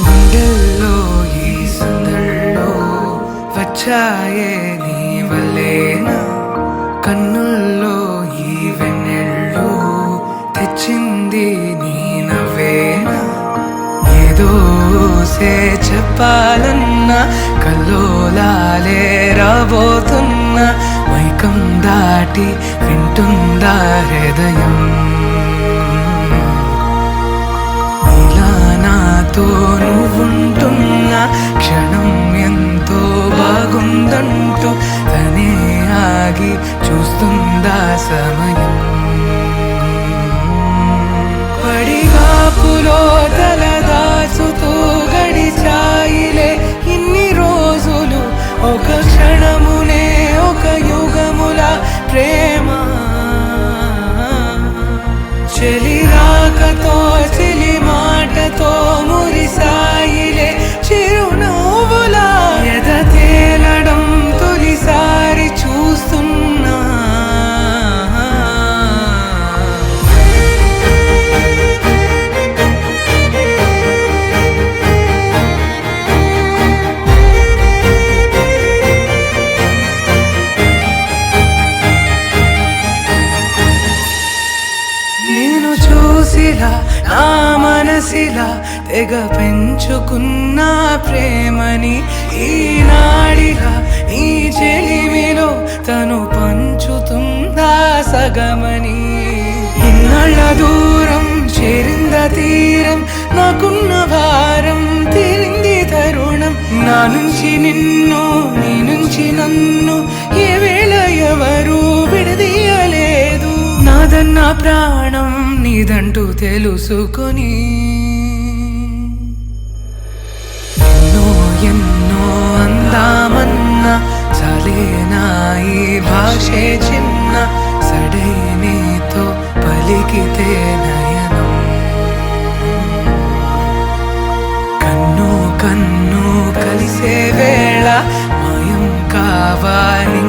గుండెల్లో ఈ సందల్లో వచ్చాయే నీ వల్లేనా, కన్నుల్లో ఈ వెన్నెళ్ళు తెచ్చింది నీ నవ్వేనా. ఏదో చెప్పాలన్నా కల్లోలాలే రాబోతున్నా, మైకం దాటి వింటుందా హృదయం. ఇలా నాతో నువ్వుంటున్నా క్షణం ఎంతో బాగుందంటూ తనే ఆగి చూస్తుందా సమయం. పడిగాపులో తలదాచుతూ గడిచాయిలే ఇన్ని రోజులు, ఒక క్షణమునే ఒక యుగముల ప్రేమ. చెలి రాకతో చెలి మాటతో మురిసాయిలే చిరునవ్వులా, ఎద తేలడం తొలిసారి చూస్తున్నా. నేను చూసిలా నా మనసిలా తెగ పెంచుకున్న ప్రేమని, ఈనాడిలా ఈ చెలిమిలో తను పంచుతుందా సగమని. ఇన్నాళ్ళ దూరం చేరింద తీరం, నాకున్న భారం తీరింది తరుణం. నా నుంచి నిన్ను నీ నుంచి నన్ను ఏ వేళ ఎవరు విడదీయలేదు. నాదన్న ప్రాణం నీదంటూ తెలుసుకొని ఎన్నో ఎన్నో అందామన్నా చాలేనా ఈ భాషే చిన్న. సడైనతో పలికితే నయనం, కన్ను కన్ను కలిసే వేళ మాయం కావాలి